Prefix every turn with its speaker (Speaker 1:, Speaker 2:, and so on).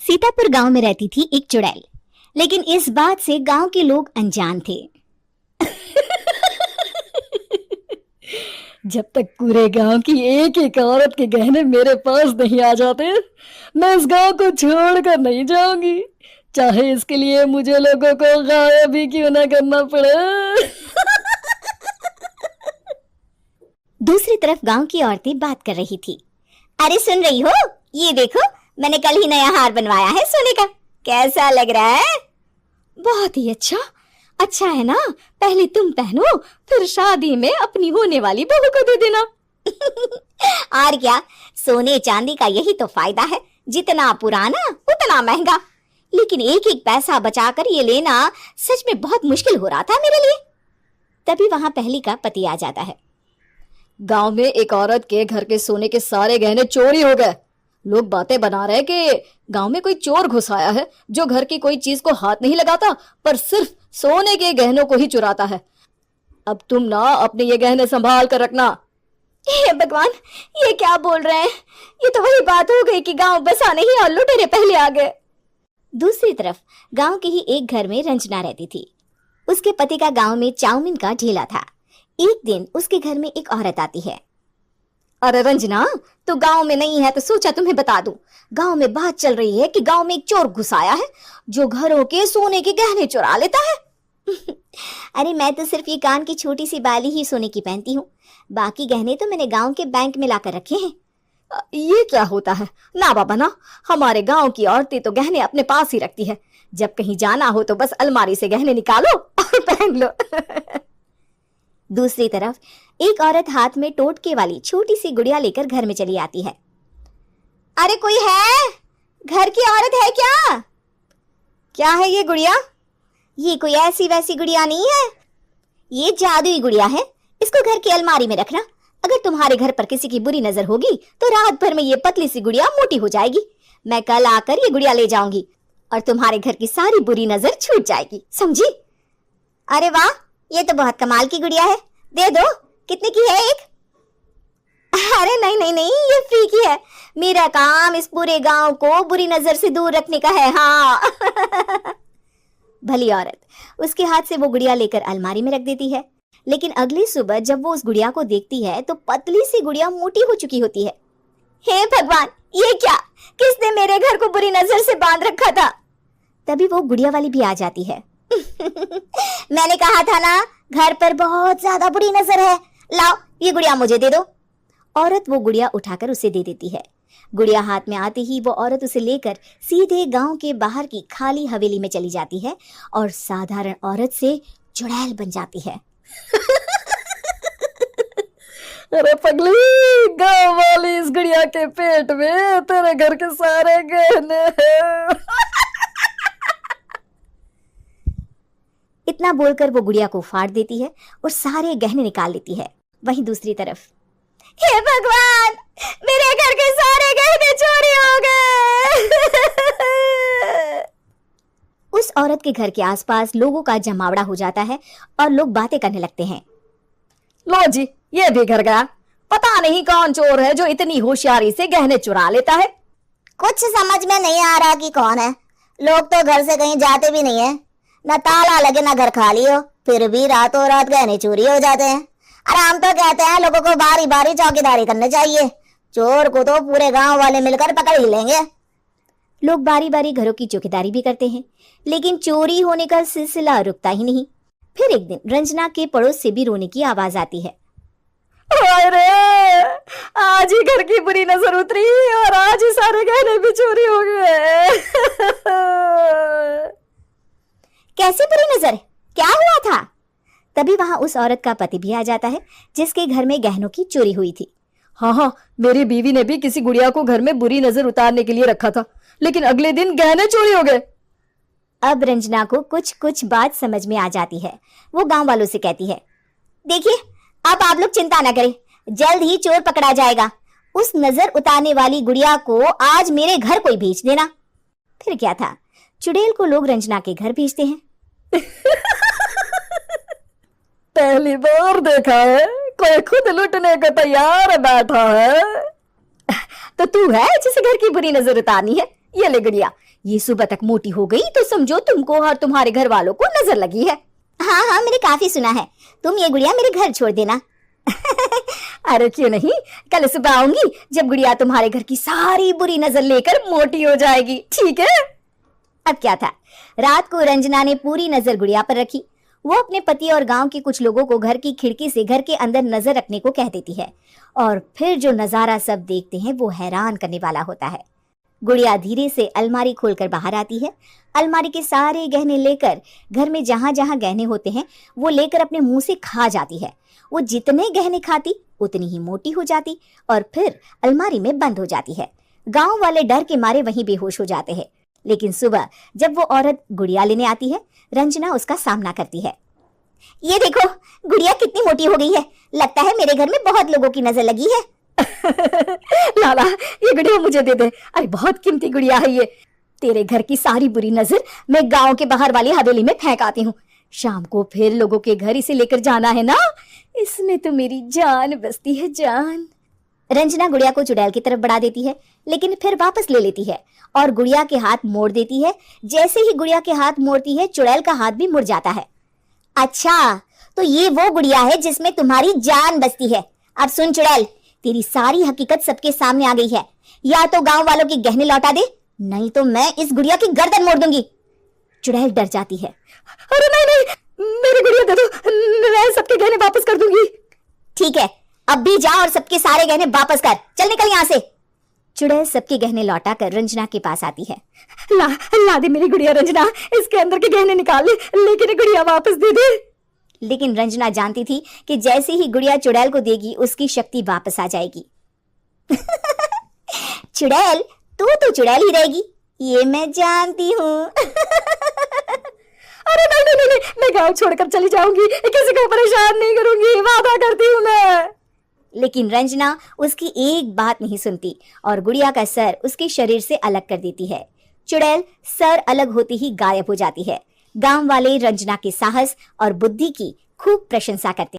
Speaker 1: सीतापुर गांव में रहती थी एक चुड़ैल, लेकिन इस बात से गांव के लोग अनजान थे।
Speaker 2: जब तक पूरे गांव की एक एक औरत के गहने मेरे पास नहीं आ जाते, मैं इस गांव को छोड़कर नहीं जाऊंगी, चाहे इसके लिए मुझे लोगों को गायब भी क्यों ना करना पड़े।
Speaker 1: दूसरी तरफ गांव की औरतें बात कर रही थी। अरे सुन रही हो, ये देखो, मैंने कल ही नया हार बनवाया है सोने का, कैसा लग रहा है?
Speaker 2: बहुत ही अच्छा। अच्छा है ना, पहले तुम पहनो, फिर शादी में अपनी होने वाली बहू को दे देना।
Speaker 1: और क्या, सोने चांदी का यही तो फायदा है, जितना पुराना उतना महंगा। लेकिन एक एक पैसा बचाकर ये लेना सच में बहुत मुश्किल हो रहा था मेरे लिए। तभी वहां पहली का पति आ जाता है।
Speaker 2: गांव में एक औरत के घर के सोने के सारे गहने चोरी हो गए। लोग बातें बना रहे कि गांव में कोई चोर घुस आया है जो घर की कोई चीज को हाथ नहीं लगाता, पर सिर्फ सोने के गहनों को ही चुराता है। अब तुम ना अपने ये गहने संभाल कर रखना।
Speaker 1: हे भगवान, ये क्या बोल रहे हैं? ये तो वही बात हो गई कि गांव बसाने ही और लुटेरे पहले आ गए। दूसरी तरफ गांव के ही एक घर में रंजना रहती थी। उसके पति का गांव में चाउमीन का ठेला था। एक दिन उसके घर में एक औरत आती है।
Speaker 2: अरे रंजना, तू गांव में नहीं है तो सोचा तुम्हें बता दूं। गांव में बात चल रही है कि गांव में एक चोर घुस आया है जो घरों के सोने के गहने चुरा लेता है।
Speaker 1: अरे मैं तो सिर्फ ये कान की छोटी सी बाली ही सोने की पहनती हूँ, बाकी गहने तो मैंने गांव के बैंक में लाकर रखे हैं।
Speaker 2: ये क्या होता है? ना बाबा ना, हमारे गांव की औरतें तो गहने अपने पास ही रखती है। जब कहीं जाना हो तो बस अलमारी से गहने निकालो और पहन लो।
Speaker 1: दूसरी तरफ एक औरत हाथ में टोटके वाली छोटी सी गुड़िया लेकर घर में चली आती है। अरे कोई है? घर की औरत है क्या?
Speaker 2: क्या है ये गुड़िया?
Speaker 1: ये कोई ऐसी वैसी गुड़िया नहीं है, ये जादुई गुड़िया है। इसको घर की अलमारी में रखना। अगर तुम्हारे घर पर किसी की बुरी नजर होगी तो रात भर में ये पतली सी गुड़िया मोटी हो जाएगी। मैं कल आकर ये गुड़िया ले जाऊंगी और तुम्हारे घर की सारी बुरी नजर छूट जाएगी, समझी? अरे वाह, ये तो बहुत कमाल की गुड़िया है, दे दो। कितने की है एक? अरे नहीं नहीं नहीं, ये फ्री की है। मेरा काम इस पूरे गांव को बुरी नजर से दूर रखने का है। हाँ। भली औरत उसके हाथ से वो गुड़िया लेकर अलमारी में रख देती है। लेकिन अगली सुबह जब वो उस गुड़िया को देखती है तो पतली सी गुड़िया मोटी हो चुकी होती है। हे भगवान, ये क्या? किसने मेरे घर को बुरी नजर से बांध रखा था? तभी वो गुड़िया वाली भी आ जाती है। मैंने कहा था ना, घर पर बहुत ज्यादा बुरी नजर है। लाओ, ये गुड़िया मुझे दे दो। औरत वो गुड़िया उठाकर उसे दे देती है। गुड़िया हाथ में आते ही वो औरत उसे लेकर सीधे गांव के बाहर की खाली हवेली में चली जाती है और साधारण औरत से चुड़ैल बन जाती है।
Speaker 2: अरे पगली, गांव वाली इस गुड़िया के पेट में तेरे घर के सारे गहने हैं।
Speaker 1: इतना बोलकर वो गुड़िया को फाड़ देती है और सारे गहने निकाल लेती है। वहीं दूसरी तरफ, हे भगवान, मेरे घर के सारे गहने चोरी हो गए। उस औरत के घर के आसपास लोगों का जमावड़ा हो जाता है और लोग बातें करने लगते हैं।
Speaker 2: लो जी, ये भी घर गया। पता नहीं कौन चोर है जो इतनी होशियारी से गहने चुरा लेता है।
Speaker 1: कुछ समझ में नहीं आ रहा कि कौन है। लोग तो घर से कहीं जाते भी नहीं है, न ताला लगे न घर खाली हो, फिर भी रातों रात गहने चोरी हो जाते हैं। अरे हम तो कहते हैं लोगों को बारी बारी चौकीदारी करनी चाहिए, चोर को तो पूरे गांव वाले मिलकर पकड़ ही लेंगे। लोग बारी बारी घरों की चौकीदारी भी करते हैं, लेकिन चोरी होने का सिलसिला रुकता ही नहीं। फिर एक दिन रंजना के पड़ोस से भी रोने की आवाज आती है।
Speaker 2: अरे आज ही घर की बुरी नजर उतरी और आज ही सारे गहने भी चोरी हो गए।
Speaker 1: कैसी बुरी नजर? क्या हुआ था? तभी वहां उस औरत का पति भी आ जाता है जिसके घर में गहनों की चोरी हुई थी।
Speaker 2: हाँ, मेरी बीवी ने भी किसी गुड़िया को घर में बुरी नजर उतारने के लिए रखा था, लेकिन अगले दिन गहने चोरी हो गए।
Speaker 1: अब रंजना को कुछ कुछ बात समझ में आ जाती है। वो गांव वालों से कहती है, देखिए, अब आप लोग चिंता ना करें, जल्द ही चोर पकड़ा जाएगा। उस नजर उतारने वाली गुड़िया को आज मेरे घर कोई भेज देना। फिर क्या था, चुड़ैल को लोग रंजना के घर भेजते हैं।
Speaker 2: पहली बार देखा है कोई खुद लुटने को तैयार बैठा है।
Speaker 1: तो तू है जिसे घर की बुरी नजर उतारनी है? ये ले गुड़िया,
Speaker 2: ये सुबह तक मोटी हो गई तो समझो तुमको और तुम्हारे घर वालों को नजर लगी है।
Speaker 1: हाँ हाँ, मैंने काफी सुना है। तुम ये गुड़िया मेरे घर छोड़ देना।
Speaker 2: अरे क्यों नहीं, कल सुबह आऊंगी जब गुड़िया तुम्हारे घर की सारी बुरी नजर लेकर मोटी हो जाएगी, ठीक है।
Speaker 1: अब क्या था, रात को रंजना ने पूरी नजर गुड़िया पर रखी। वो अपने पति और गांव के कुछ लोगों को घर की खिड़की से घर के अंदर नजर रखने को कह देती है, और फिर जो नजारा सब देखते हैं वो हैरान करने वाला होता है। गुड़िया धीरे से अलमारी खोलकर बाहर आती है। अलमारी के सारे गहने लेकर घर में जहां जहां गहने होते हैं वो लेकर अपने मुंह से खा जाती है। वो जितने गहने खाती उतनी ही मोटी हो जाती और फिर अलमारी में बंद हो जाती है। गांव वाले डर के मारे वहीं बेहोश हो जाते हैं। लेकिन सुबह जब वो औरत गुड़िया लेने आती है, रंजना उसका सामना करती है। ये देखो, गुड़िया कितनी मोटी हो गई है। लगता है मेरे घर में बहुत लोगों की नजर लगी है।
Speaker 2: लाला, ये गुड़िया मुझे दे दे। अरे बहुत कीमती गुड़िया है ये। तेरे घर की सारी बुरी नजर मैं गांव के बाहर वाली हवेली में फेंक आती हूँ। शाम को फिर लोगों के घर इसे लेकर जाना है ना। इसमें तो मेरी जान बसती है, जान।
Speaker 1: रंजना गुड़िया को चुड़ैल की तरफ बढ़ा देती है, लेकिन फिर वापस ले लेती है और गुड़िया के हाथ मोड़ देती है। जैसे ही गुड़िया के हाथ मोड़ती है, चुड़ैल का हाथ भी मुड़ जाता है। अच्छा, तो ये वो गुड़िया है जिसमें तुम्हारी जान बसती है। अब सुन चुड़ैल, तेरी सारी हकीकत सबके सामने आ गई है। या तो गांव वालों के गहने लौटा दे, नहीं तो मैं इस गुड़िया की गर्दन मोड़ दूंगी। चुड़ैल डर जाती है।
Speaker 2: अरे नहीं नहीं, मेरी गुड़िया दे दो, मैं सबके गहने वापस कर दूंगी।
Speaker 1: ठीक है, अब भी जा और सबके सारे गहने वापस कर। चल निकल यहाँ से। चुड़ैल सबके गहने लौटा कर रंजना के पास आती है।
Speaker 2: ला दे मेरी गुड़िया रंजना, इसके अंदर के गहने निकाल ले, लेकिन गुड़िया वापस दे दे।
Speaker 1: लेकिन रंजना जानती थी कि जैसे ही गुड़िया चुड़ैल को देगी उसकी शक्ति वापस आ जाएगी। चुड़ैल, तू तो चुड़ैल ही रहेगी, ये मैं जानती हूँ।
Speaker 2: अरे नहीं नहीं नहीं, मैं गांव छोड़कर चली जाऊंगी, किसी को परेशान नहीं करूंगी, वादा करती हूँ मैं।
Speaker 1: लेकिन रंजना उसकी एक बात नहीं सुनती और गुड़िया का सर उसके शरीर से अलग कर देती है। चुड़ैल सर अलग होते ही गायब हो जाती है। गांव वाले रंजना के साहस और बुद्धि की खूब प्रशंसा करते हैं।